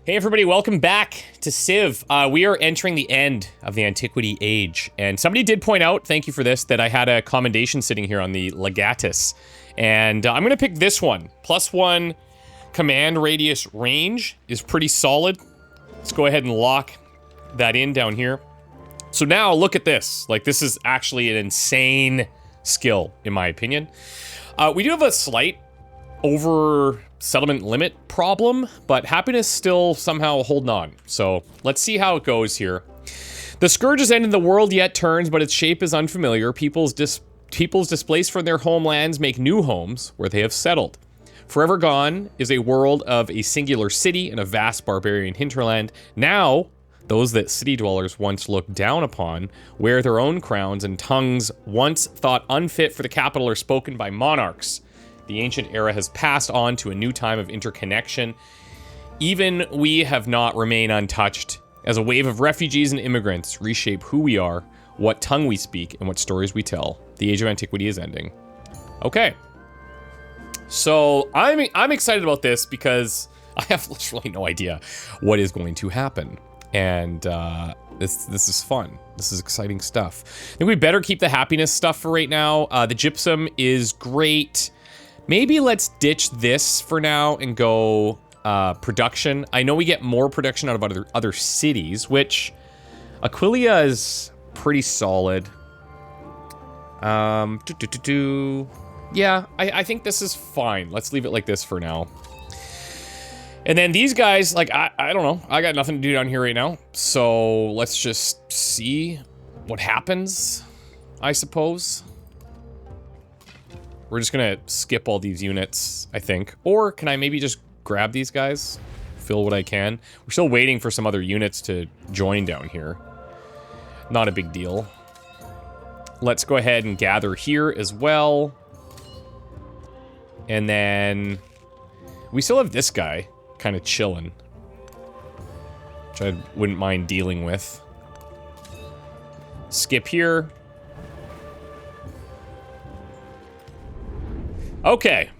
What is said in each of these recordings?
Hey everybody, welcome back to Civ. We are entering the end of the Antiquity Age, and somebody did point out, thank you for this, that I had a commendation sitting here on the Legatus, and I'm gonna pick this one. +1 command radius range is pretty solid. Let's go ahead and lock that in down here. So now look at this. Like, this is actually an insane skill, in my opinion. We do have a slight over settlement limit problem, but happiness still somehow holding on. So let's see how it goes here. The scourge has ended, the world yet turns, but its shape is unfamiliar. Peoples displaced from their homelands make new homes where they have settled. Forever gone is a world of a singular city and a vast barbarian hinterland. Now, those that city dwellers once looked down upon wear their own crowns, and tongues once thought unfit for the capital are spoken by monarchs. The ancient era has passed on to a new time of interconnection. Even we have not remained untouched, as a wave of refugees and immigrants reshape who we are, what tongue we speak, and what stories we tell. The Age of Antiquity is ending. Okay. So, I'm excited about this because I have literally no idea what is going to happen. And, this is fun. This is exciting stuff. I think we better keep the happiness stuff for right now. The gypsum is great. Maybe let's ditch this for now and go production. I know we get more production out of other cities, which Aquilia is pretty solid. Yeah, I think this is fine. Let's leave it like this for now. And then these guys, like, I don't know. I got nothing to do down here right now. So let's just see what happens, I suppose. We're just gonna skip all these units, I think. Or can I maybe just grab these guys? Fill what I can. We're still waiting for some other units to join down here. Not a big deal. Let's go ahead and gather here as well. And then we still have this guy kind of chilling, which I wouldn't mind dealing with. Skip here. Okay.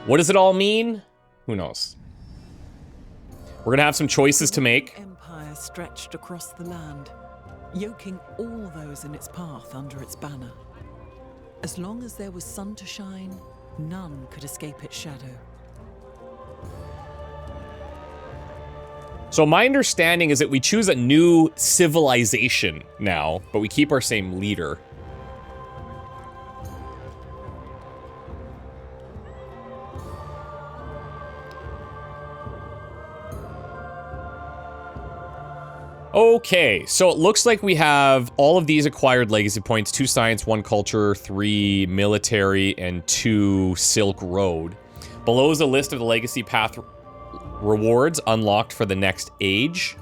What does it all mean? Who knows? We're gonna have some choices to make. Empire stretched across the land, yoking all those in its path under its banner. As long as there was sun to shine, none could escape its shadow. So my understanding is that we choose a new civilization now, but we keep our same leader. Okay, so it looks like we have all of these acquired legacy points: 2 science, 1 culture, 3 military, and 2 Silk Road. Below is a list of the legacy path rewards unlocked for the next age.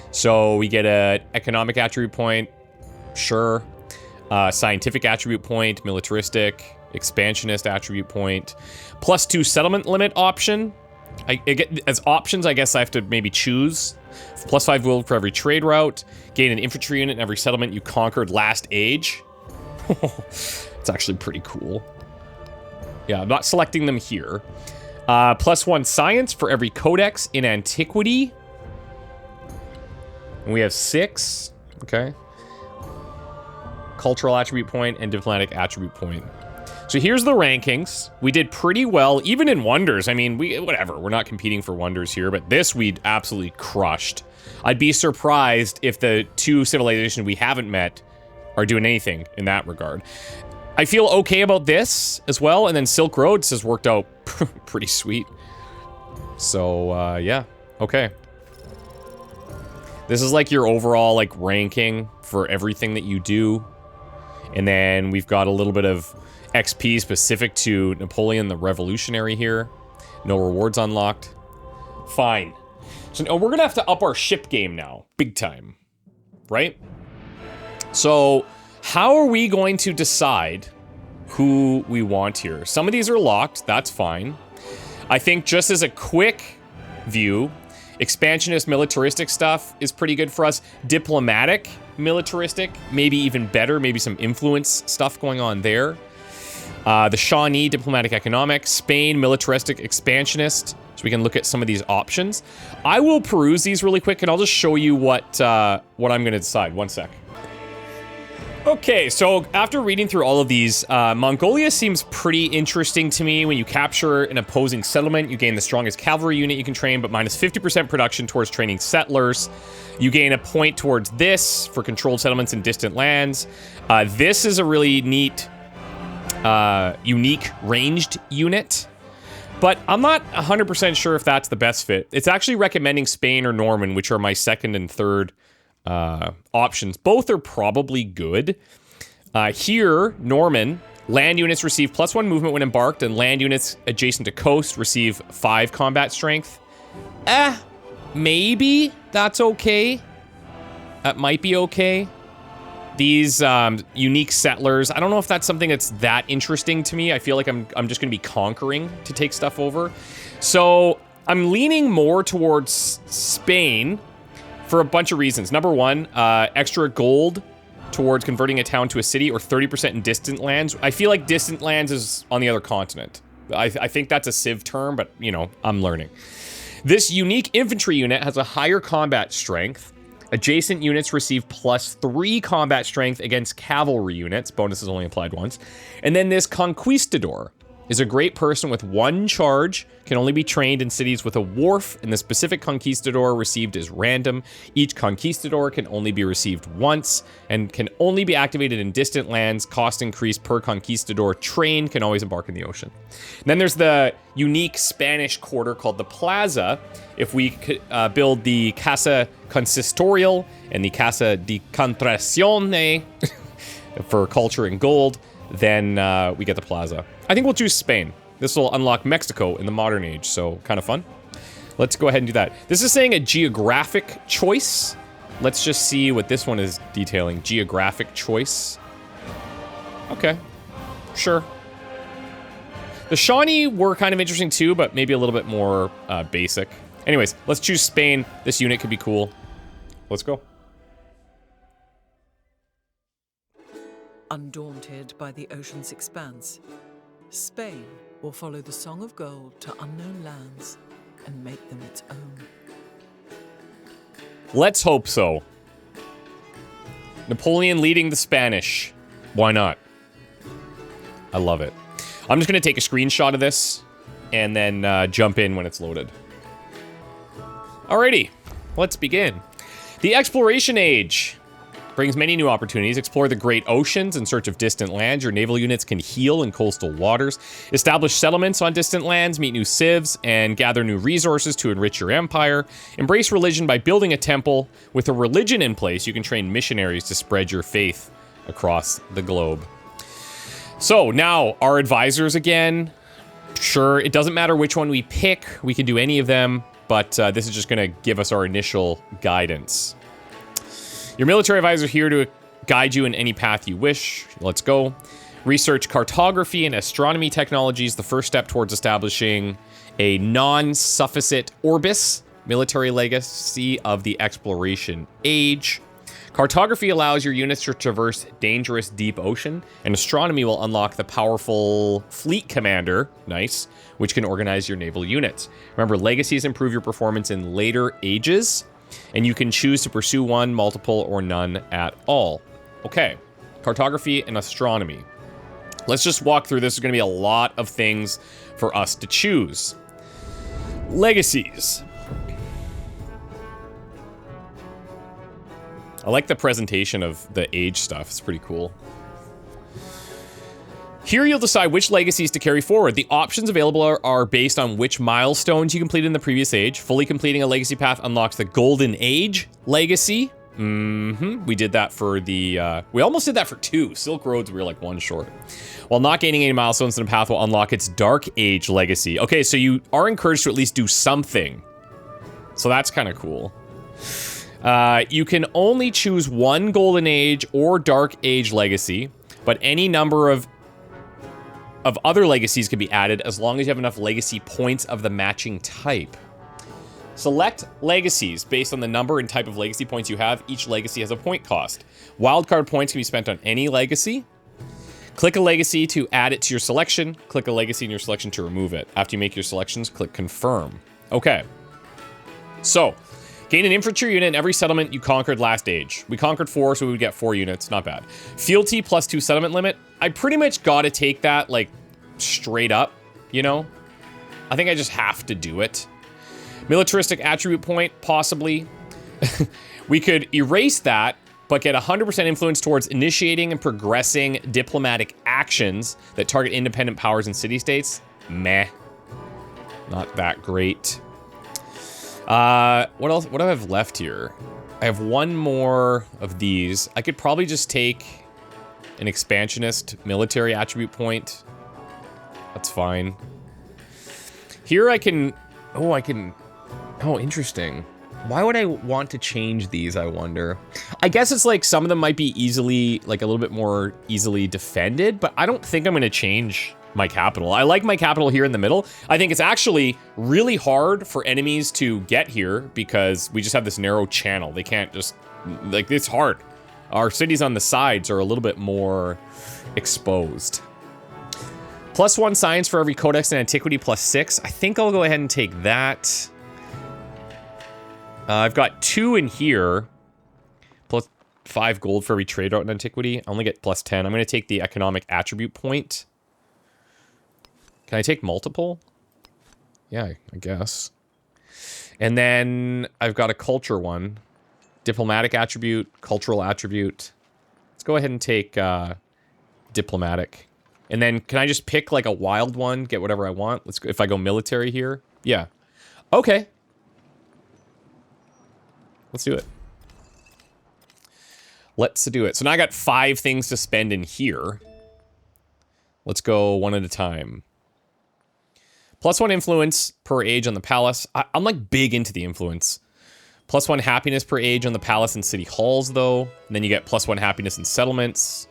So we get an economic attribute point, sure. Scientific attribute point, militaristic, expansionist attribute point, +2 settlement limit option. I get, as options, I guess I have to maybe choose. +5 gold for every trade route. Gain an infantry unit in every settlement you conquered last age. It's actually pretty cool. Yeah, I'm not selecting them here. +1 science for every codex in antiquity. And we have 6. Okay. Cultural attribute point and diplomatic attribute point. So here's the rankings. We did pretty well, even in wonders. I mean, whatever. We're not competing for wonders here, but this we absolutely crushed. I'd be surprised if the 2 civilizations we haven't met are doing anything in that regard. I feel okay about this as well, and then Silk Road has worked out pretty sweet. So, yeah. Okay. This is like your overall, like, ranking for everything that you do. And then we've got a little bit of XP specific to Napoleon the Revolutionary here. No rewards unlocked. Fine. So we're gonna have to up our ship game now. Big time. Right? So, how are we going to decide who we want here? Some of these are locked. That's fine. I think just as a quick view, expansionist militaristic stuff is pretty good for us. Diplomatic militaristic, maybe even better. Maybe some influence stuff going on there. The Shawnee, diplomatic economic. Spain, militaristic expansionist. So we can look at some of these options. I will peruse these really quick, and I'll just show you what I'm going to decide. One sec. Okay, so after reading through all of these, Mongolia seems pretty interesting to me. When you capture an opposing settlement, you gain the strongest cavalry unit you can train, but minus 50% production towards training settlers. You gain a point towards this for controlled settlements in distant lands. This is a really neat, unique ranged unit, but I'm not 100% sure if that's the best fit. It's actually recommending Spain or Norman, which are my second and third options. Both are probably good. Here, Norman, land units receive +1 movement when embarked, and land units adjacent to coast receive 5 combat strength. Maybe that's okay. That might be okay. These unique settlers, I don't know if that's something that's that interesting to me. I feel like I'm just going to be conquering to take stuff over. So I'm leaning more towards Spain for a bunch of reasons. Number one, extra gold towards converting a town to a city, or 30% in distant lands. I feel like distant lands is on the other continent. I think that's a Civ term, but, you know, I'm learning. This unique infantry unit has a higher combat strength. Adjacent units receive +3 combat strength against cavalry units. Bonus is only applied once. And then this conquistador is a great person with 1 charge, can only be trained in cities with a wharf, and the specific conquistador received is random. Each conquistador can only be received once, and can only be activated in distant lands. Cost increase per conquistador trained, can always embark in the ocean. And then there's the unique Spanish quarter called the Plaza. If we build the Casa Consistorial and the Casa de Contracione for culture and gold, then we get the Plaza. I think we'll choose Spain. This will unlock Mexico in the modern age, so kind of fun. Let's go ahead and do that. This is saying a geographic choice. Let's just see what this one is detailing. Geographic choice. Okay, sure. The Shawnee were kind of interesting too, but maybe a little bit more basic. Anyways, let's choose Spain. This unit could be cool. Let's go. Undaunted by the ocean's expanse, Spain will follow the Song of Gold to unknown lands and make them its own. Let's hope so. Napoleon leading the Spanish. Why not? I love it. I'm just going to take a screenshot of this and then jump in when it's loaded. Alrighty, let's begin. The Exploration Age brings many new opportunities. Explore the great oceans in search of distant lands. Your naval units can heal in coastal waters. Establish settlements on distant lands, meet new civs, and gather new resources to enrich your empire. Embrace religion by building a temple. With a religion in place, you can train missionaries to spread your faith across the globe. So now, our advisors again. Sure, it doesn't matter which one we pick. We can do any of them, but this is just going to give us our initial guidance. Your military advisor here to guide you in any path you wish. Let's go. Research cartography and astronomy technologies, the first step towards establishing a non-sufficit orbis, military legacy of the Exploration Age. Cartography allows your units to traverse dangerous deep ocean, and astronomy will unlock the powerful fleet commander, nice, which can organize your naval units. Remember, legacies improve your performance in later ages, and you can choose to pursue one, multiple, or none at all. Okay, cartography and astronomy. Let's just walk through this. There's going to be a lot of things for us to choose. Legacies. I like the presentation of the age stuff. It's pretty cool. Here you'll decide which legacies to carry forward. The options available are based on which milestones you completed in the previous age. Fully completing a legacy path unlocks the Golden Age legacy. We did that for the, we almost did that for 2. Silk Roads, we were like 1 short. While not gaining any milestones in the path will unlock its Dark Age legacy. Okay, so you are encouraged to at least do something. So that's kind of cool. You can only choose one Golden Age or Dark Age legacy, but any number of other legacies can be added as long as you have enough legacy points of the matching type. Select legacies based on the number and type of legacy points you have. Each legacy has a point cost. Wildcard points can be spent on any legacy. Click a legacy to add it to your selection. Click a legacy in your selection to remove it. After you make your selections, click confirm. Okay. So, gain an infantry unit in every settlement you conquered last age. We conquered 4, so we would get 4 units. Not bad. Fealty plus 2 settlement limit. I pretty much gotta take that, like, straight up, you know? I think I just have to do it. Militaristic attribute point, possibly. We could erase that, but get 100% influence towards initiating and progressing diplomatic actions that target independent powers and city-states. Meh. Not that great. What else? What do I have left here? I have one more of these. I could probably just take an expansionist military attribute point. That's fine. Here I can... Oh, interesting. Why would I want to change these, I wonder? I guess it's like some of them might be easily, like a little bit more easily defended, but I don't think I'm going to change my capital. I like my capital here in the middle. I think it's actually really hard for enemies to get here because we just have this narrow channel. They can't just, like, it's hard. Our cities on the sides are a little bit more exposed. +1 science for every codex and antiquity, +6. I think I'll go ahead and take that. I've got 2 in here. +5 gold for every trade route in antiquity. I only get +10. I'm going to take the economic attribute point. Can I take multiple? Yeah, I guess. And then I've got a culture one. Diplomatic attribute, cultural attribute. Let's go ahead and take diplomatic. And then can I just pick like a wild one, get whatever I want? Let's go, if I go military here. Yeah. Okay. Let's do it. Let's do it. So now I got 5 things to spend in here. Let's go one at a time. +1 influence per age on the palace. I'm like big into the influence. +1 happiness per age on the palace and city halls though. And then you get +1 happiness in settlements.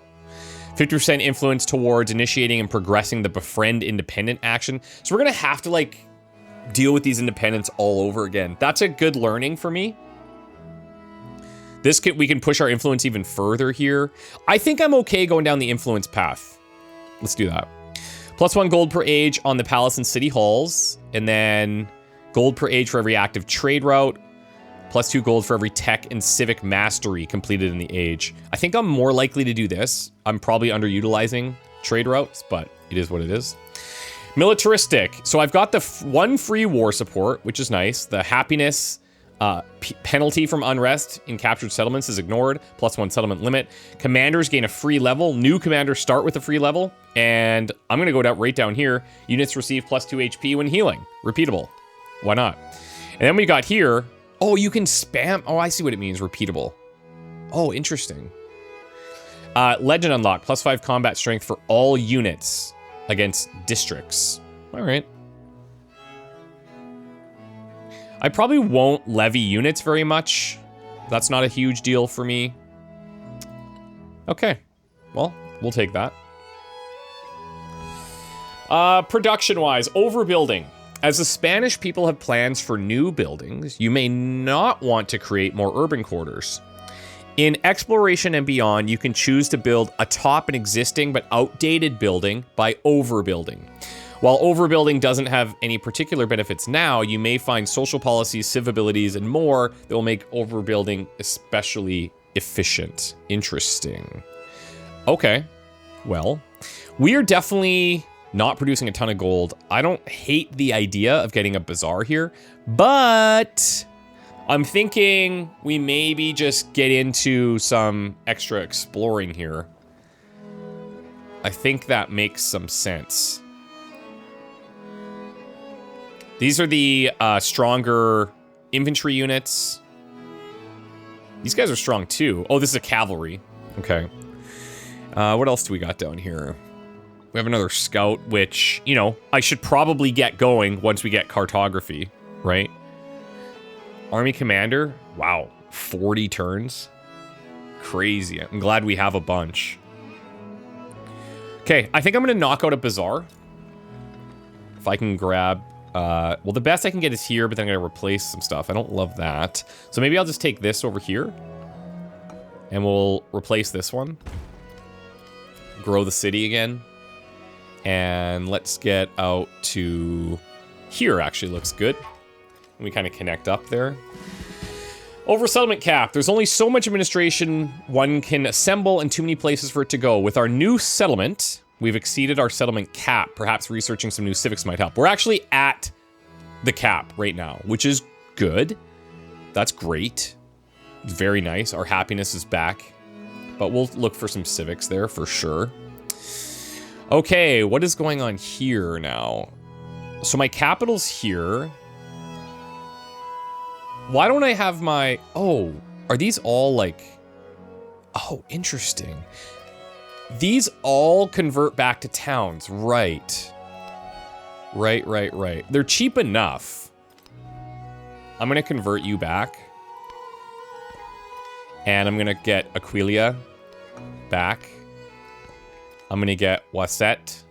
50% influence towards initiating and progressing the befriend independent action. So we're gonna have to like deal with these independents all over again. That's a good learning for me. We can push our influence even further here. I think I'm okay going down the influence path. Let's do that. +1 gold per age on the palace and city halls. And then gold per age for every active trade route. +2 gold for every tech and civic mastery completed in the age. I think I'm more likely to do this. I'm probably underutilizing trade routes, but it is what it is. Militaristic. So I've got the 1 free war support, which is nice. The happiness penalty from unrest in captured settlements is ignored. +1 settlement limit. Commanders gain a free level. New commanders start with a free level. And I'm going to go right down here. Units receive +2 HP when healing. Repeatable. Why not? And then we got here. Oh, you can spam. Oh, I see what it means. Repeatable. Oh, interesting. Legend unlock. +5 combat strength for all units against districts. All right. I probably won't levy units very much. That's not a huge deal for me. Okay. Well, we'll take that. Production-wise, overbuilding. As the Spanish people have plans for new buildings, you may not want to create more urban quarters. In Exploration and Beyond, you can choose to build atop an existing but outdated building by overbuilding. While overbuilding doesn't have any particular benefits now, you may find social policies, civ abilities, and more that will make overbuilding especially efficient. Interesting. Okay. Well, we are definitely not producing a ton of gold. I don't hate the idea of getting a bazaar here, but I'm thinking we maybe just get into some extra exploring here. I think that makes some sense. These are the stronger infantry units. These guys are strong too. Oh, this is a cavalry. Okay. What else do we got down here? We have another scout, which, you know, I should probably get going once we get cartography, right? Army commander. Wow. 40 turns. Crazy. I'm glad we have a bunch. Okay, I think I'm going to knock out a bazaar. If I can grab... well, the best I can get is here, but then I'm going to replace some stuff. I don't love that. So maybe I'll just take this over here. And we'll replace this one. grow the city again. And let's get out to here, actually looks good. We kind of connect up there. Over settlement cap. There's only so much administration one can assemble and too many places for it to go. With our new settlement, we've exceeded our settlement cap. Perhaps researching some new civics might help. We're actually at the cap right now, which is good. That's great. Very nice. Our happiness is back. But we'll look for some civics there for sure. Okay, what is going on here now? So my capital's here. Why don't I have my... Oh, are these all like... Oh, interesting. These all convert back to towns. Right. Right. They're cheap enough. I'm going to convert you back. And I'm going to get Aquilia back. I'm going to get Wasset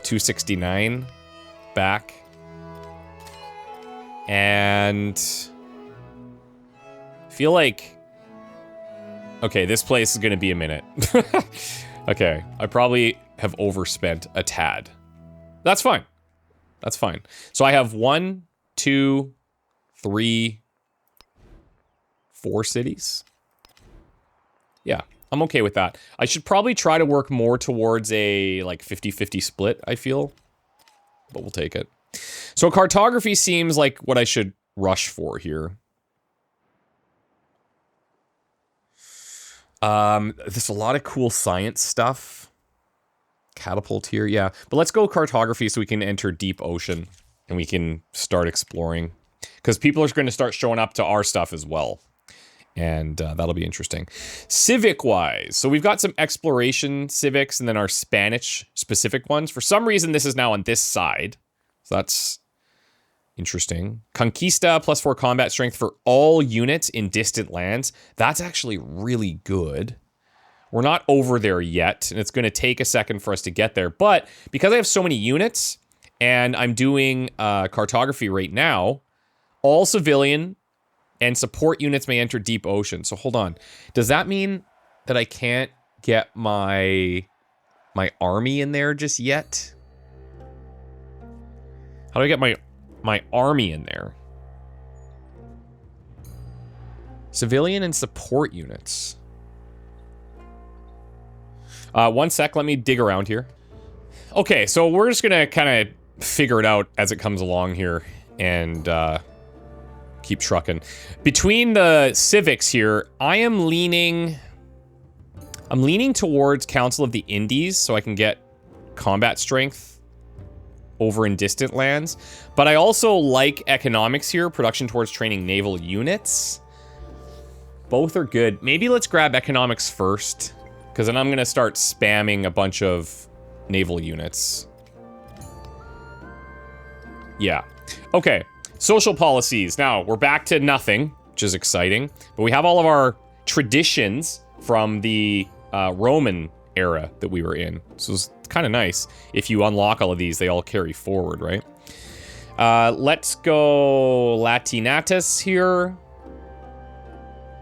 269 back. And feel like... Okay, this place is going to be a minute. Okay, I probably have overspent a tad. That's fine. That's fine. So I have 1, 2, 3, 4 cities. Yeah, I'm okay with that. I should probably try to work more towards a like 50-50 split, I feel. But we'll take it. So cartography seems like what I should rush for here. There's a lot of cool science stuff. Catapult here, yeah. But let's go cartography so we can enter deep ocean and we can start exploring. Because people are going to start showing up to our stuff as well. And that'll be interesting. Civic-wise, so we've got some exploration civics and then our Spanish-specific ones. For some reason, this is now on this side. So that's interesting. Conquista, +4 combat strength for all units in distant lands. That's actually really good. We're not over there yet, and it's going to take a second for us to get there. But because I have so many units, and I'm doing cartography right now, all civilian and support units may enter deep ocean. So hold on. Does that mean that I can't get my army in there just yet? How do I get my army in there? Civilian and support units. One sec, let me dig around here. Okay, so we're just gonna kind of figure it out as it comes along here and keep trucking. Between the civics here, I'm leaning towards Council of the Indies so I can get combat strength over in distant lands. But I also like economics here, production towards training naval units. Both are good. Maybe let's grab economics first, because then I'm going to start spamming a bunch of naval units. Yeah. Okay. Social policies. Now, we're back to nothing, which is exciting. But we have all of our traditions from the Roman era that we were in. So it's kind of nice. If you unlock all of these, they all carry forward, right? Let's go Latinatus here.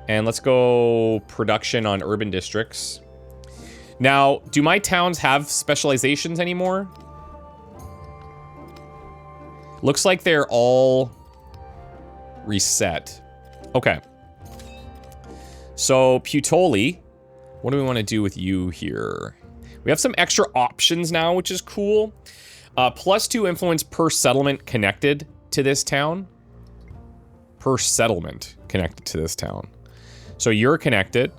And let's go production on urban districts. Now, do my towns have specializations anymore? Looks like they're all reset. Okay. So, Puteoli, what do we want to do with you here? We have some extra options now, which is cool. +2 influence per settlement connected to this town. Per settlement connected to this town. So you're connected.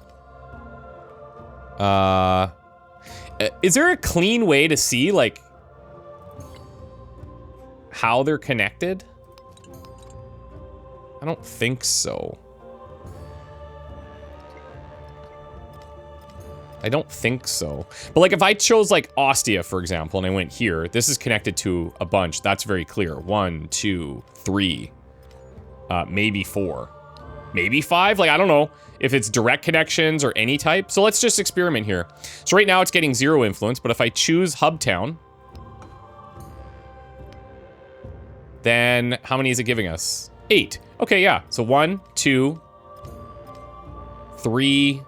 Is there a clean way to see, like, how they're connected? I don't think so. I don't think so. But, like, if I chose, like, Ostia, for example, and I went here, this is connected to a bunch. That's very clear. 1, 2, 3. Maybe 4. Maybe 5? Like, I don't know if it's direct connections or any type. So let's just experiment here. So right now it's getting 0 influence, but if I choose Hub Town, then how many is it giving us? 8. Okay, yeah. So 1, 2, 3,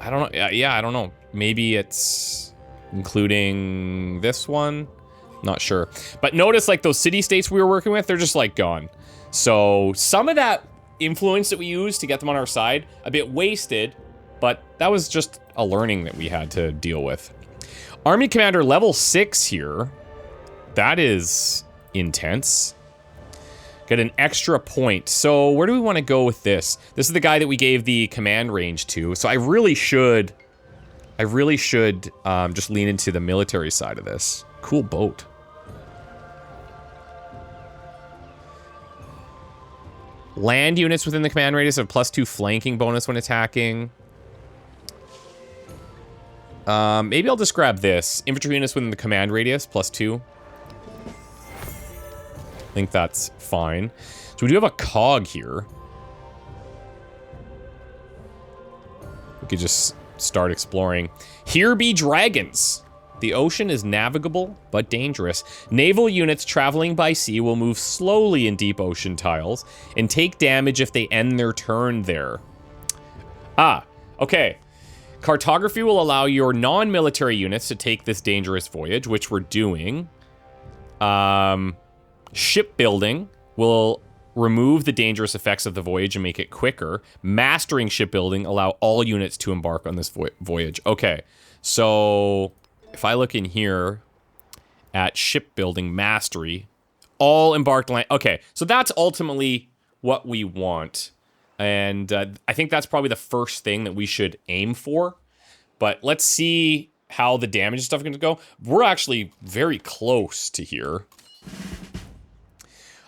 I don't know. Yeah, I don't know. Maybe it's including this one. Not sure. But notice, like, those city-states we were working with, they're just, like, gone. So some of that influence that we used to get them on our side, a bit wasted, but that was just a learning that we had to deal with. Army Commander level 6 here. That is intense. Get an extra point. So where do we want to go with this? This is the guy that we gave the command range to. So I really should just lean into the military side of this. Cool boat. Land units within the command radius have +2 flanking bonus when attacking. Maybe I'll just grab this. Infantry units within the command radius, +2. I think that's fine. So we do have a cog here. We could just start exploring. Here be dragons. The ocean is navigable, but dangerous. Naval units traveling by sea will move slowly in deep ocean tiles and take damage if they end their turn there. Ah, okay. Cartography will allow your non-military units to take this dangerous voyage, which we're doing. Shipbuilding will remove the dangerous effects of the voyage and make it quicker. Mastering shipbuilding allow all units to embark on this voyage. Okay, so if I look in here at shipbuilding mastery, all embarked land. Okay, so that's ultimately what we want. And I think that's probably the first thing that we should aim for. But let's see how the damage stuff is going to go. We're actually very close to here.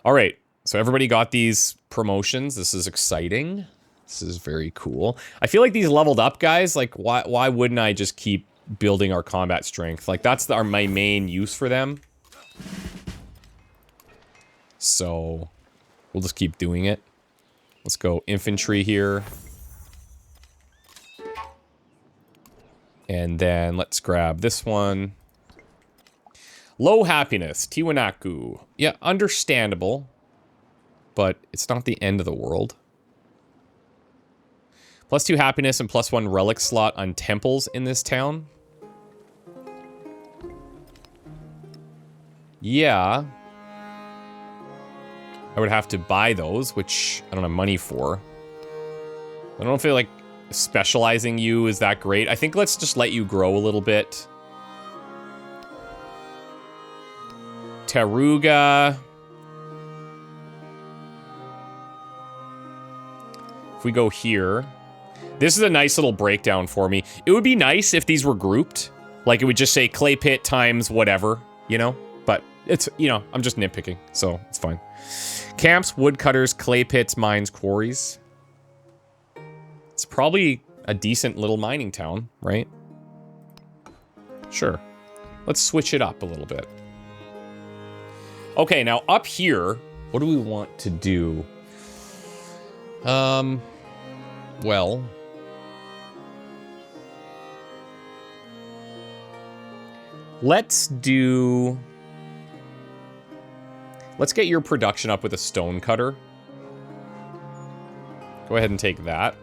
All right, so everybody got these promotions. This is exciting. This is very cool. I feel like these leveled up guys, like, why wouldn't I just keep building our combat strength? Like, that's my main use for them. So we'll just keep doing it. Let's go infantry here. And then let's grab this one. Low happiness, Tiwanaku. Yeah, understandable. But it's not the end of the world. +2 happiness and +1 relic slot on temples in this town. Yeah. I would have to buy those, which I don't have money for. I don't know if like specializing you is that great. I think let's just let you grow a little bit. Taruga. If we go here, this is a nice little breakdown for me. It would be nice if these were grouped. Like it would just say clay pit times whatever, you know? But it's, you know, I'm just nitpicking, so it's fine. Camps, woodcutters, clay pits, mines, quarries. It's probably a decent little mining town, right? Sure. Let's switch it up a little bit. Okay, now up here, what do we want to do? Well, let's get your production up with a stone cutter. Go ahead and take that.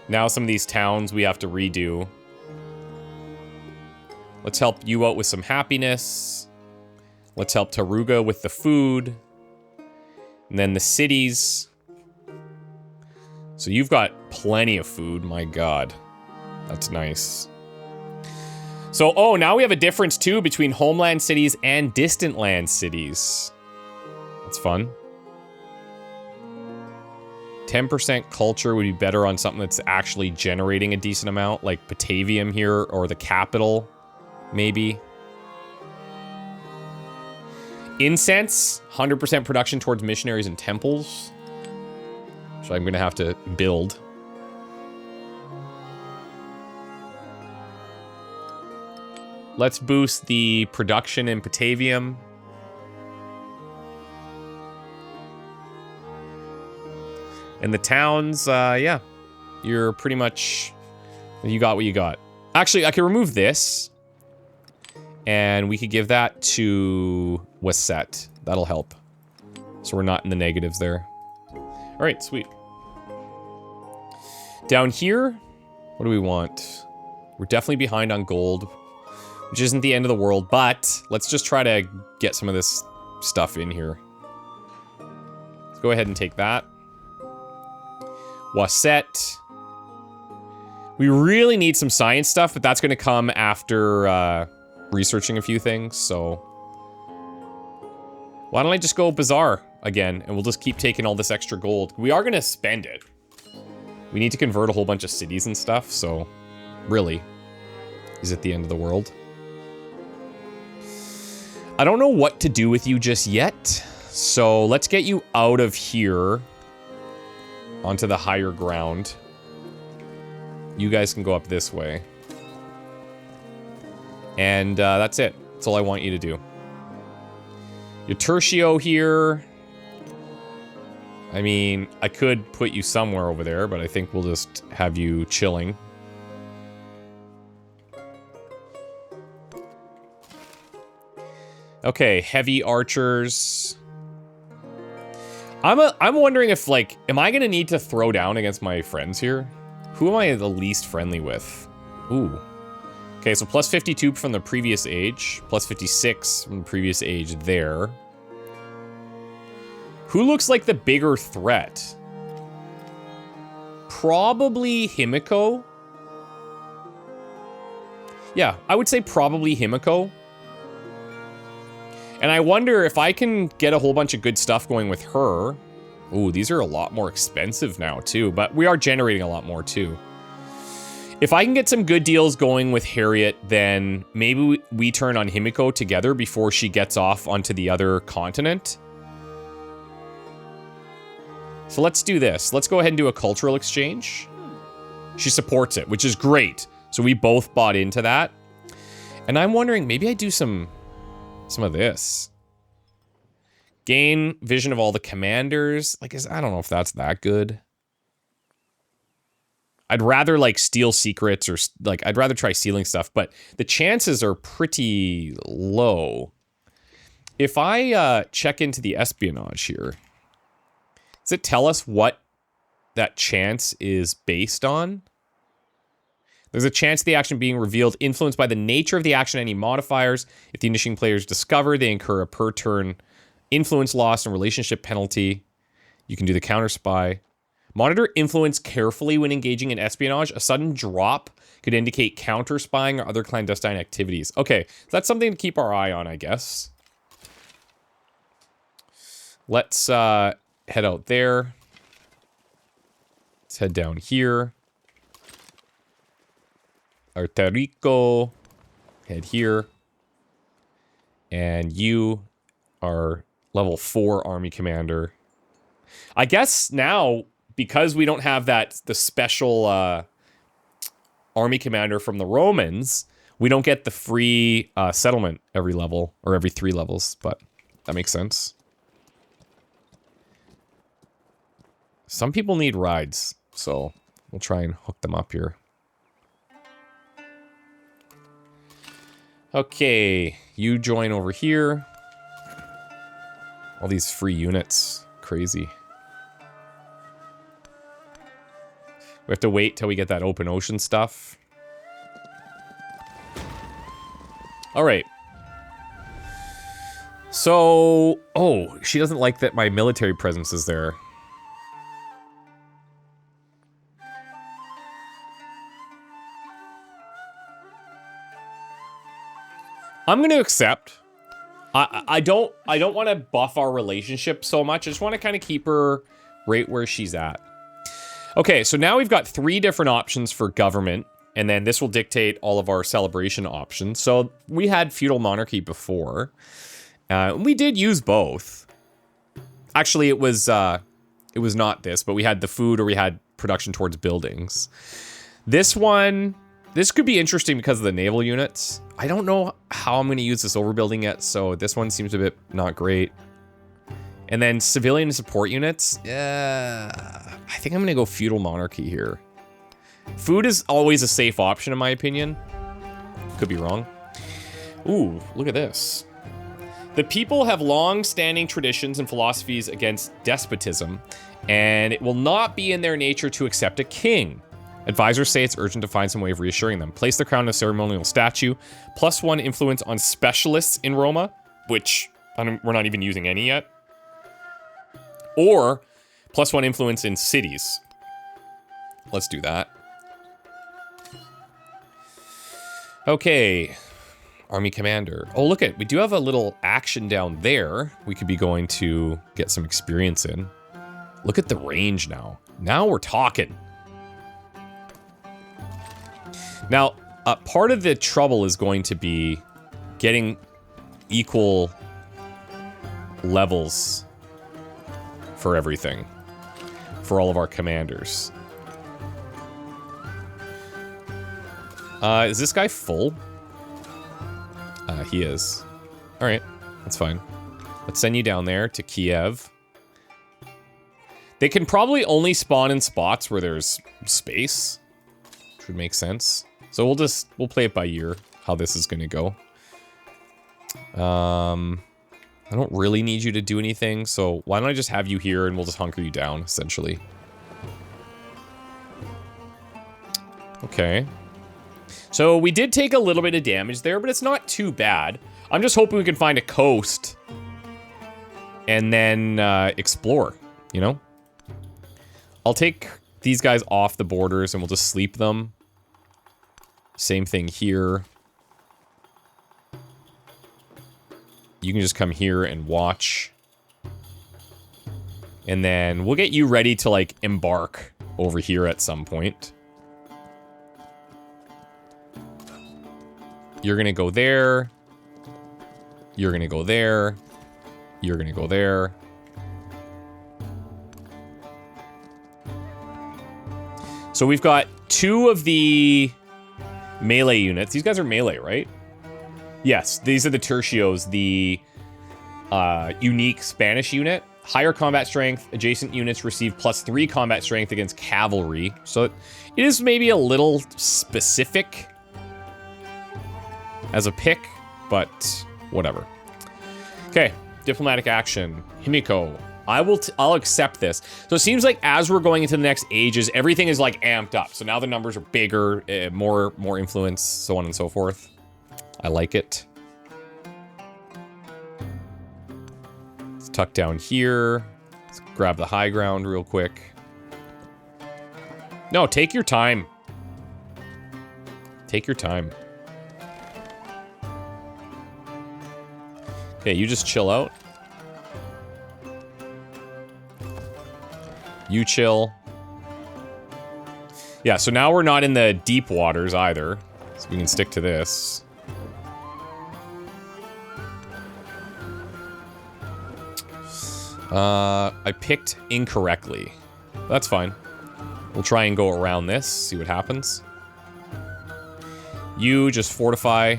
Now some of these towns we have to redo. Let's help you out with some happiness. Let's help Taruga with the food. And then the cities. So you've got plenty of food, my god. That's nice. So, oh, now we have a difference too between homeland cities and distant land cities. That's fun. 10% culture would be better on something that's actually generating a decent amount, like Batavium here, or the capital, maybe. Incense, 100% production towards missionaries and temples. So I'm gonna have to build. Let's boost the production in Batavium. And the towns, yeah. You're pretty much... You got what you got. Actually, I can remove this. And we could give that to Waset. That'll help. So we're not in the negatives there. Alright, sweet. Down here, what do we want? We're definitely behind on gold, which isn't the end of the world, but let's just try to get some of this stuff in here. Let's go ahead and take that. Wasset. We really need some science stuff, but that's going to come after researching a few things, so... Why don't I just go Bazaar again, and we'll just keep taking all this extra gold. We are going to spend it. We need to convert a whole bunch of cities and stuff, so... Really. Is it the end of the world? I don't know what to do with you just yet, so let's get you out of here onto the higher ground. You guys can go up this way. And that's it. That's all I want you to do. Your Tertio here. I mean, I could put you somewhere over there, but I think we'll just have you chilling. Okay, heavy archers. I'm wondering if, like, am I gonna need to throw down against my friends here? Who am I the least friendly with? Ooh. Okay, so plus 52 from the previous age, plus 56 from the previous age there. Who looks like the bigger threat? Probably Himiko. Yeah, I would say probably Himiko. And I wonder if I can get a whole bunch of good stuff going with her. Ooh, these are a lot more expensive now, too. But we are generating a lot more, too. If I can get some good deals going with Harriet, then maybe we turn on Himiko together before she gets off onto the other continent. So let's do this. Let's go ahead and do a cultural exchange. She supports it, which is great. So we both bought into that. And I'm wondering, maybe I do some of this. Gain vision of all the commanders. Like, I don't know if that's that good. I'd rather, like, steal secrets or, like, I'd rather try stealing stuff, but the chances are pretty low. If I check into the espionage here, does it tell us what that chance is based on? There's a chance of the action being revealed influenced by the nature of the action, any modifiers. If the initiating players discover, they incur a per turn influence loss and relationship penalty. You can do the counter spy. Monitor influence carefully when engaging in espionage. A sudden drop could indicate counter spying or other clandestine activities. Okay, that's something to keep our eye on, I guess. Let's head out there. Let's head down here. Arterico, head here. And you are level 4 army commander. I guess now, because we don't have the special army commander from the Romans, we don't get the free settlement every level, or every 3 levels, but that makes sense. Some people need rides, so we'll try and hook them up here. Okay, you join over here. All these free units. Crazy. We have to wait till we get that open ocean stuff. Alright. So... Oh, she doesn't like that my military presence is there. I'm going to accept. I don't want to buff our relationship so much. I just want to kind of keep her right where she's at. Okay, so now we've got 3 different options for government, and then this will dictate all of our celebration options. So we had feudal monarchy before. We did use both. Actually, it was not this, but we had the food or we had production towards buildings. This one, this could be interesting because of the naval units. I don't know how I'm going to use this overbuilding yet, so this one seems a bit not great. And then civilian support units. I think I'm going to go feudal monarchy here. Food is always a safe option in my opinion. Could be wrong. Ooh, look at this. The people have long-standing traditions and philosophies against despotism, and it will not be in their nature to accept a king. Advisors say it's urgent to find some way of reassuring them. Place the crown in a ceremonial statue. +1 influence on specialists in Roma, which we're not even using any yet. Or +1 influence in cities. Let's do that. Okay. Army commander. Oh, look at, we do have a little action down there. We could be going to get some experience in. Look at the range now. Now we're talking. Now, part of the trouble is going to be getting equal levels for everything. For all of our commanders. Is this guy full? He is. Alright, that's fine. Let's send you down there to Kiev. They can probably only spawn in spots where there's space, which would make sense. So we'll play it by ear, how this is gonna go. I don't really need you to do anything, so why don't I just have you here and we'll just hunker you down, essentially. Okay. So we did take a little bit of damage there, but it's not too bad. I'm just hoping we can find a coast and then explore, you know? I'll take these guys off the borders and we'll just sleep them. Same thing here. You can just come here and watch. And then we'll get you ready to, like, embark over here at some point. You're gonna go there. You're gonna go there. You're gonna go there. So we've got 2 of the melee units. These guys are melee, right? Yes, these are the tertios, the unique Spanish unit. Higher combat strength. Adjacent units receive +3 combat strength against cavalry. So it is maybe a little specific as a pick, but whatever. Okay, diplomatic action. Himiko. I'll accept this. So it seems like as we're going into the next ages, everything is like amped up. So now the numbers are bigger, more influence, so on and so forth. I like it. Let's tuck down here. Let's grab the high ground real quick. No, take your time. Take your time. Okay, you just chill out. You chill. Yeah, so now we're not in the deep waters either. So we can stick to this. I picked incorrectly. That's fine. We'll try and go around this, see what happens. You just fortify.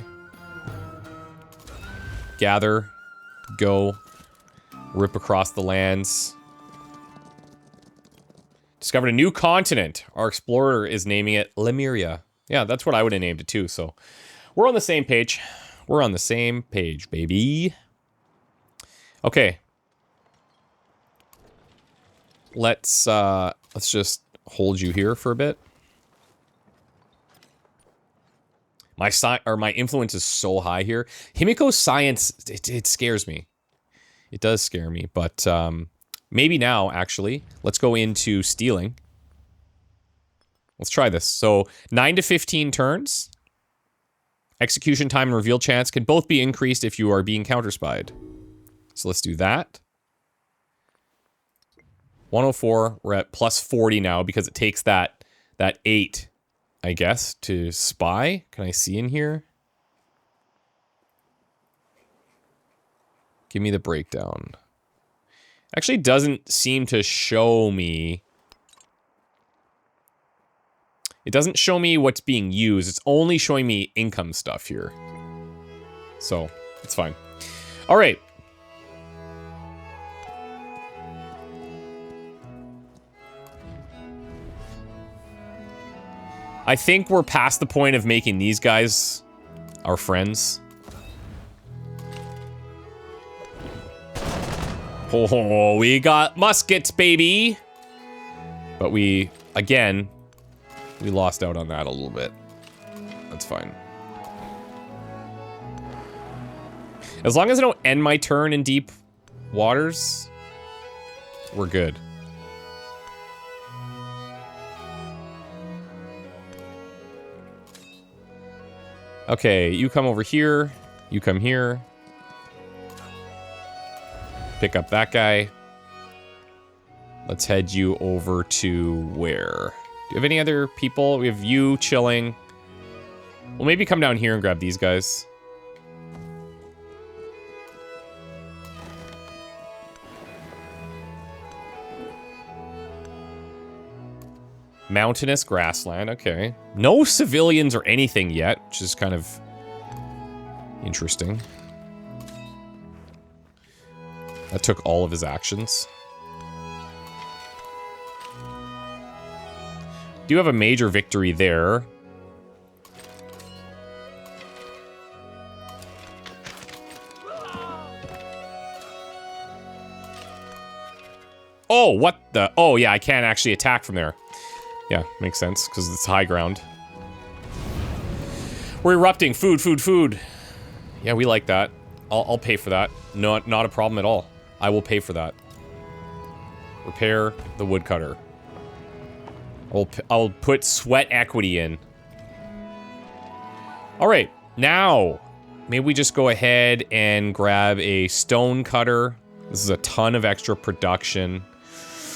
Gather. Go. Rip across the lands. Discovered a new continent. Our explorer is naming it Lemuria. Yeah, that's what I would have named it too, so we're on the same page. We're on the same page, baby. Okay. Let's just hold you here for a bit. My influence is so high here. Himiko's science, it scares me. It does scare me, but maybe now, actually. Let's go into stealing. Let's try this. So, 9 to 15 turns. Execution time and reveal chance can both be increased if you are being counterspied. So let's do that. 104, we're at +40 now because it takes that 8, I guess, to spy. Can I see in here? Give me the breakdown. Actually doesn't seem to show me. It doesn't show me what's being used. It's only showing me income stuff here. So, it's fine. All right. I think we're past the point of making these guys our friends. Oh, we got muskets, baby. But we, again, We lost out on that a little bit. That's fine. As long as I don't end my turn in deep waters, we're good. Okay, you come over here. You come here. Pick up that guy. Let's head you over to where? Do you have any other people? We have you chilling. Well, maybe come down here and grab these guys. Mountainous grassland, okay. No civilians or anything yet, which is kind of interesting. That took all of his actions. Do have a major victory there. Oh, what the? Oh, yeah, I can't actually attack from there. Yeah, makes sense, because it's high ground. We're erupting. Food, food, food. Yeah, we like that. I'll pay for that. Not a problem at all. I will pay for that. Repair the woodcutter. I'll put sweat equity in. All right, now maybe we just go ahead and grab a stone cutter. This is a ton of extra production.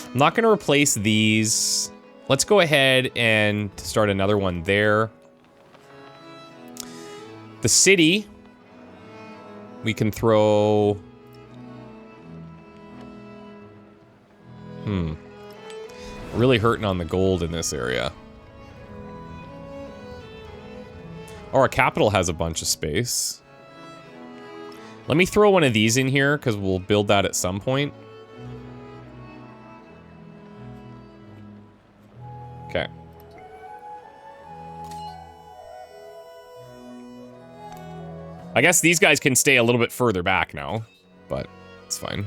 I'm not going to replace these. Let's go ahead and start another one there. The city, we can throw... Really hurting on the gold in this area. Oh, our capital has a bunch of space. Let me throw one of these in here, because we'll build that at some point. Okay. I guess these guys can stay a little bit further back now, but it's fine.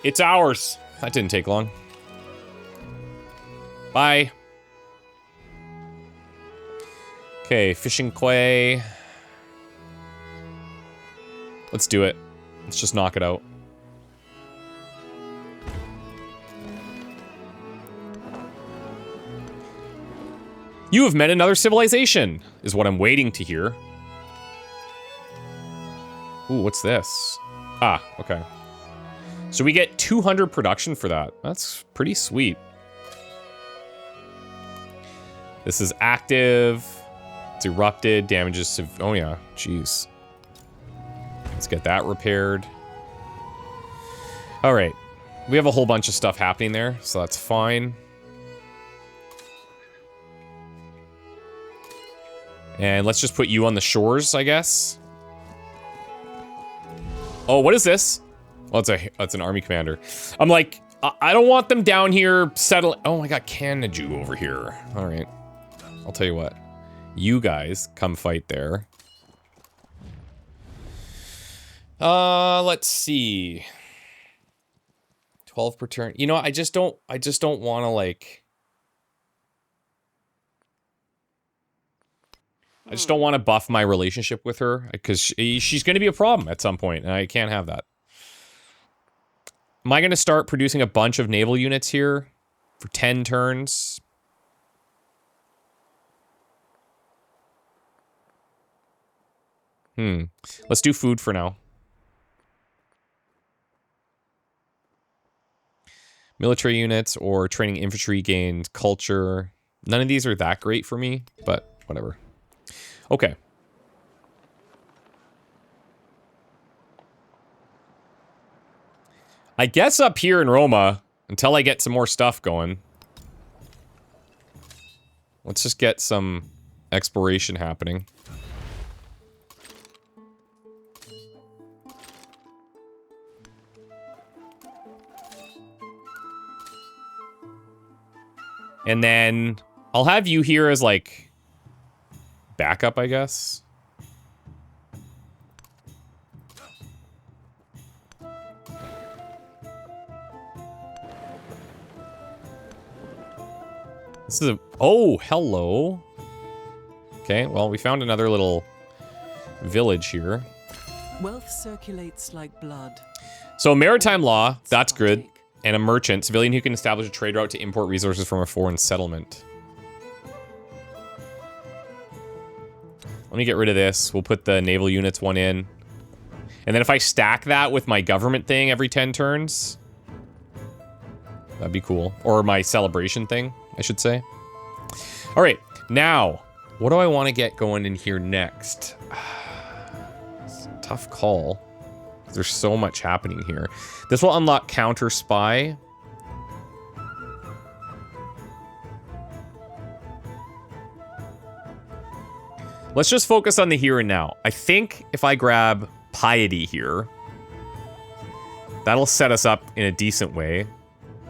It's ours. That didn't take long. Bye. Okay, fishing quay. Let's do it. Let's just knock it out. You have met another civilization, is what I'm waiting to hear. Ooh, what's this? Ah, okay. So we get 200 production for that. That's pretty sweet. This is active. It's erupted, damages to... Oh yeah, jeez. Let's get that repaired. All right. We have a whole bunch of stuff happening there, so that's fine. And let's just put you on the shores, I guess. Oh, what is this? Well, it's an army commander. I'm like, I don't want them down here settling. Oh, I got Canadu over here. All right. I'll tell you what. You guys come fight there. Let's see. 12 per turn. You know, I just don't want to like... I just don't want to buff my relationship with her, because she's going to be a problem at some point, and I can't have that. Am I going to start producing a bunch of naval units here for 10 turns? Let's do food for now. Military units or training infantry gained culture. None of these are that great for me, but whatever. Okay. I guess up here in Roma, until I get some more stuff going. Let's just get some exploration happening. And then I'll have you here as like backup, I guess. This is a... Oh, hello. Okay, well, we found another little village here. Wealth circulates like blood. So maritime law, that's good. And a merchant, civilian who can establish a trade route to import resources from a foreign settlement. Let me get rid of this. We'll put the naval units one in. And then if I stack that with my government thing every 10 turns, that'd be cool. Or my celebration thing, I should say. All right, now, what do I want to get going in here next? It's a tough call. There's so much happening here. This will unlock counter spy. Let's just focus on the here and now. I think if I grab piety here, that'll set us up in a decent way.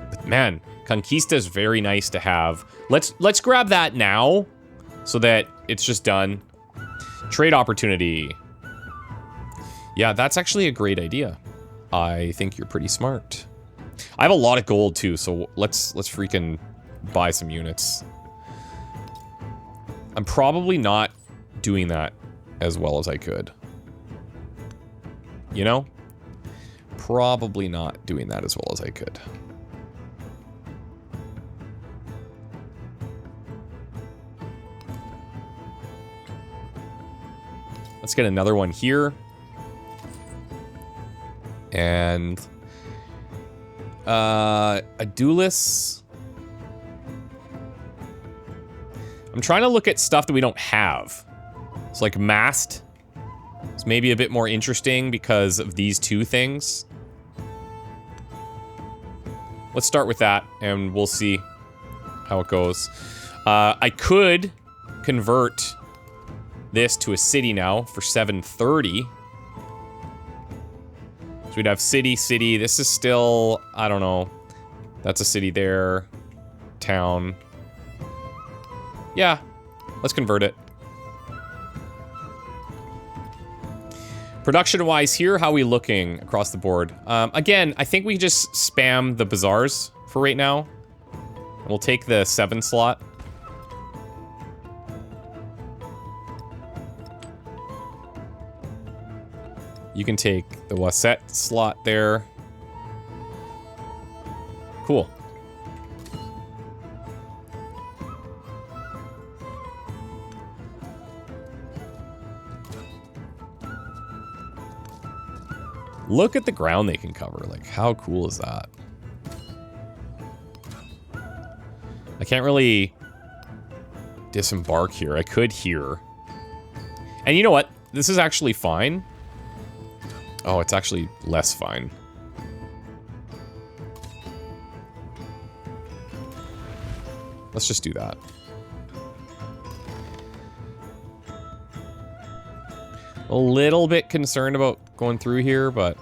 But man, Conquista is very nice to have. Let's grab that now so that it's just done. Trade opportunity. Yeah, that's actually a great idea. I think you're pretty smart. I have a lot of gold too, so let's freaking buy some units. I'm probably not doing that as well as I could. You know? Probably not doing that as well as I could. Let's get another one here. And a duelist. I'm trying to look at stuff that we don't have. It's like mast. It's maybe a bit more interesting because of these two things. Let's start with that and we'll see how it goes. I could convert this to a city now for 730. So we'd have city, city. This is still, I don't know. That's a city there. Town. Yeah, let's convert it. Production-wise here, how are we looking across the board? Again, I think we just spam the bazaars for right now. We'll take the 7 slot. You can take the Wasset slot there. Cool. Look at the ground they can cover. Like, how cool is that? I can't really disembark here. I could here. And you know what? This is actually fine. Oh, it's actually less fine. Let's just do that. A little bit concerned about going through here, but...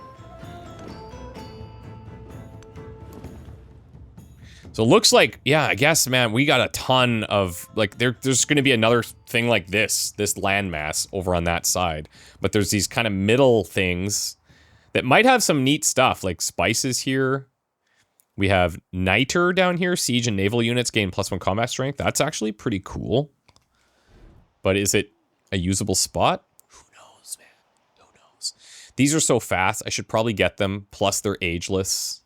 So it looks like, yeah, I guess, man, we got a ton of, like, there's going to be another thing like this landmass over on that side. But there's these kind of middle things that might have some neat stuff, like spices here. We have Niter down here, siege and naval units gain +1 combat strength. That's actually pretty cool. But is it a usable spot? Who knows, man? Who knows? These are so fast, I should probably get them, plus they're ageless.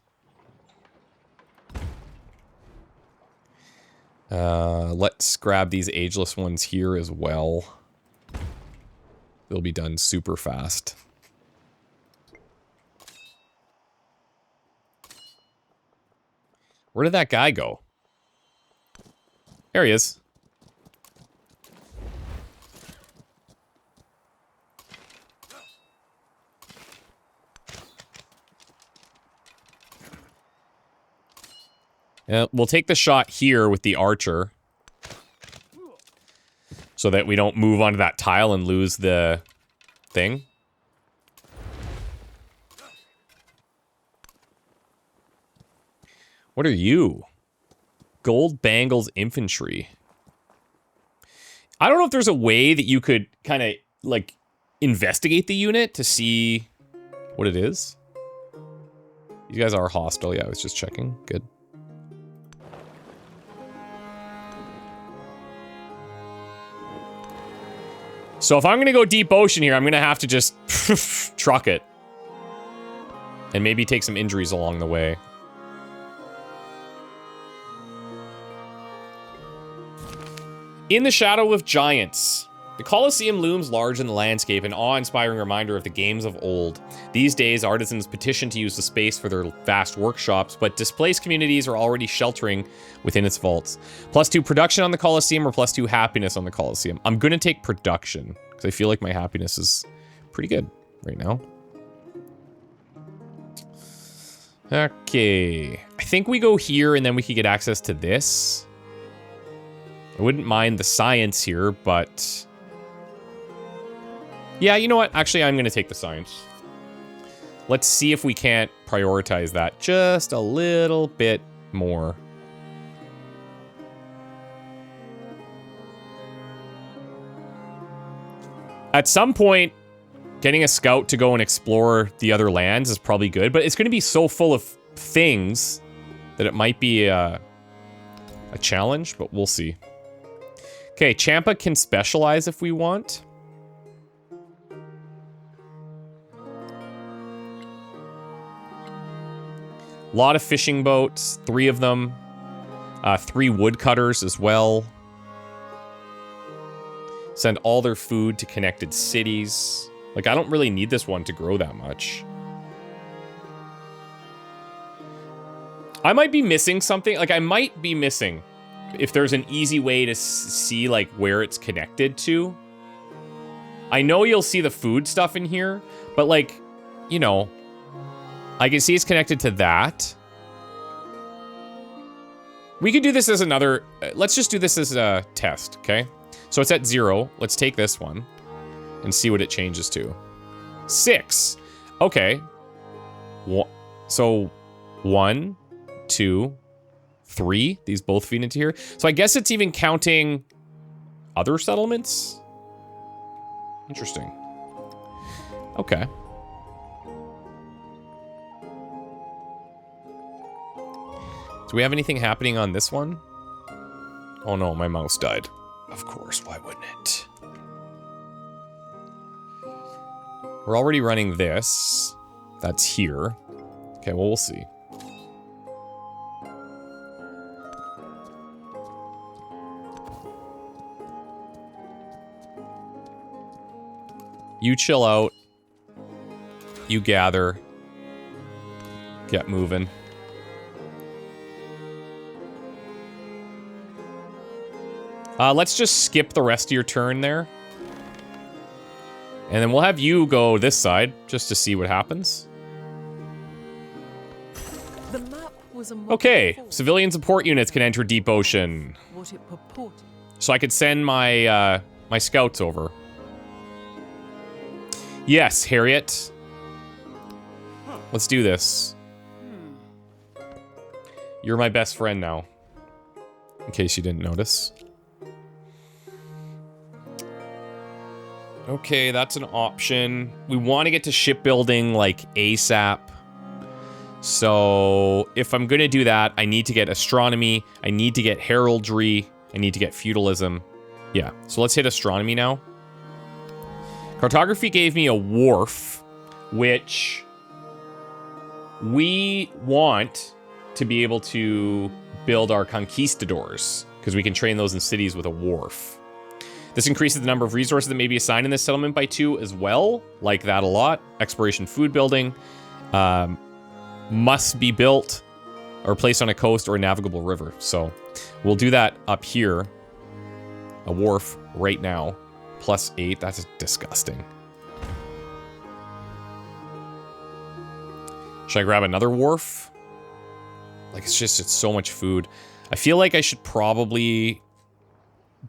Let's grab these ageless ones here as well. They'll be done super fast. Where did that guy go? There he is. We'll take the shot here with the archer. So that we don't move onto that tile and lose the thing. What are you? Gold Bangles Infantry. I don't know if there's a way that you could kind of, like, investigate the unit to see what it is. You guys are hostile. Yeah, I was just checking. Good. So if I'm gonna go deep ocean here, I'm gonna have to just truck it. And maybe take some injuries along the way. In the shadow of giants. The Colosseum looms large in the landscape, an awe-inspiring reminder of the games of old. These days, artisans petition to use the space for their vast workshops, but displaced communities are already sheltering within its vaults. +2 production on the Colosseum or +2 happiness on the Colosseum? I'm gonna take production, because I feel like my happiness is pretty good right now. Okay. I think we go here and then we could get access to this. I wouldn't mind the science here, but... yeah, you know what? Actually, I'm going to take the science. Let's see if we can't prioritize that just a little bit more. At some point, getting a scout to go and explore the other lands is probably good, but it's going to be so full of things that it might be a challenge, but we'll see. Okay, Champa can specialize if we want. A lot of fishing boats, 3 of them. 3 woodcutters as well. Send all their food to connected cities. Like, I don't really need this one to grow that much. I might be missing something. Like, I might be missing if there's an easy way to see, like, where it's connected to. I know you'll see the food stuff in here, but, like, you know, I can see it's connected to that. We could do this as another... let's just do this as a test, okay? So it's at 0. Let's take this one and see what it changes to. 6. Okay. So 1, 2, 3. These both feed into here. So I guess it's even counting other settlements? Interesting. Okay. Do we have anything happening on this one? Oh no, my mouse died. Of course, why wouldn't it? We're already running this. That's here. Okay, well, we'll see. You chill out. You gather. Get moving. Let's just skip the rest of your turn there. And then we'll have you go this side, just to see what happens. The map was a okay, civilian support units can enter deep ocean. What it purported. So I could send my, my scouts over. Yes, Harriet. Let's do this. You're my best friend now. In case you didn't notice. Okay, that's an option. We want to get to shipbuilding, like, ASAP. So, if I'm going to do that, I need to get astronomy, I need to get heraldry, I need to get feudalism. Yeah, so let's hit astronomy now. Cartography gave me a wharf, which we want to be able to build our conquistadors, because we can train those in cities with a wharf. This increases the number of resources that may be assigned in this settlement by 2 as well. Like that a lot. Exploration food building. Must be built or placed on a coast or a navigable river. So we'll do that up here. A wharf right now. +8. That's disgusting. Should I grab another wharf? Like, it's so much food. I feel like I should probably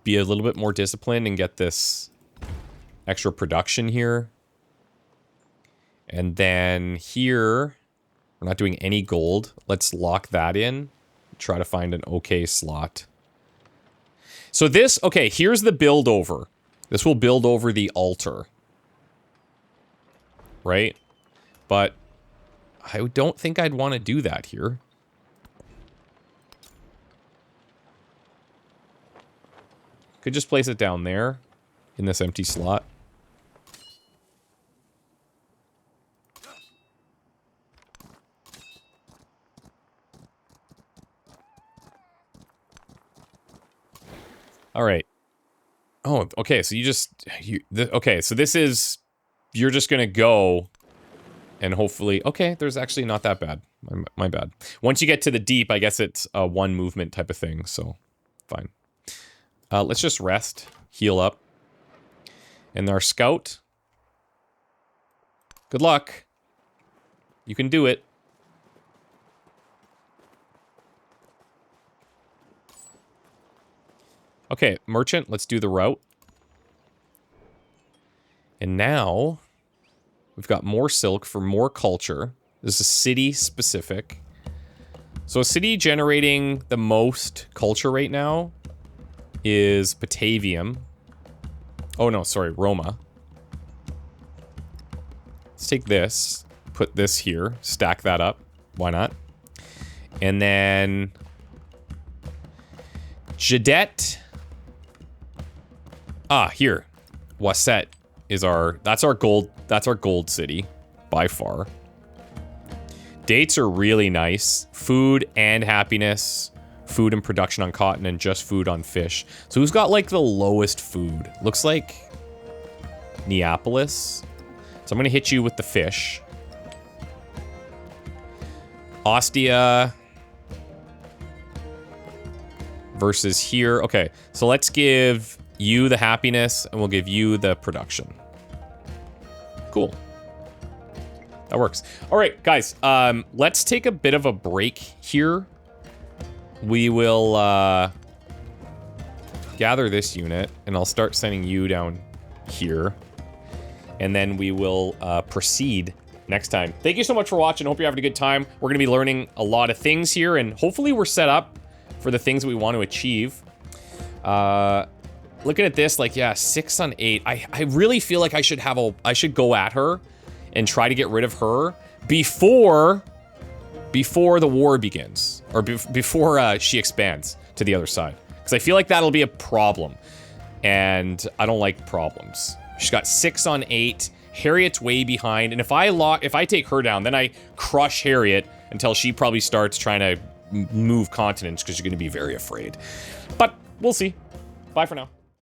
be a little bit more disciplined and get this extra production here. And then here, we're not doing any gold. Let's lock that in. Try to find an okay slot. So this, okay, here's the build over. This will build over the altar. Right? But I don't think I'd want to do that here. Could just place it down there. in this empty slot. All right. Oh, okay. So okay. So this is, you're just gonna go, and hopefully, okay. There's actually not that bad. My bad. Once you get to the deep, I guess it's a one movement type of thing. So, fine. Let's just rest, heal up, and our scout. Good luck. You can do it. Okay, merchant, let's do the route. And now, we've got more silk for more culture. This is city specific. So a city generating the most culture right now is Batavium. Oh no, sorry, Roma. Let's take this, put this here, stack that up. Why not? And then Jadet. Ah, here. Wasset is that's our gold city by far. Dates are really nice. Food and happiness. Food and production on cotton and just food on fish. So who's got like the lowest food? Looks like Neapolis. So I'm gonna hit you with the fish. Ostia versus here. Okay, so let's give you the happiness, and we'll give you the production. Cool. That works. All right, guys, let's take a bit of a break here. We will gather this unit, and I'll start sending you down here. And then we will proceed next time. Thank you so much for watching. Hope you're having a good time. We're going to be learning a lot of things here, and hopefully we're set up for the things that we want to achieve. Looking at this, like, yeah, 6 on 8. I really feel like I should go at her and try to get rid of her before the war begins, or before she expands to the other side, because I feel like that'll be a problem, and I don't like problems. She's got 6 on 8. Harriet's way behind, and if I take her down, then I crush Harriet until she probably starts trying to move continents, because she's going to be very afraid. But we'll see. Bye for now.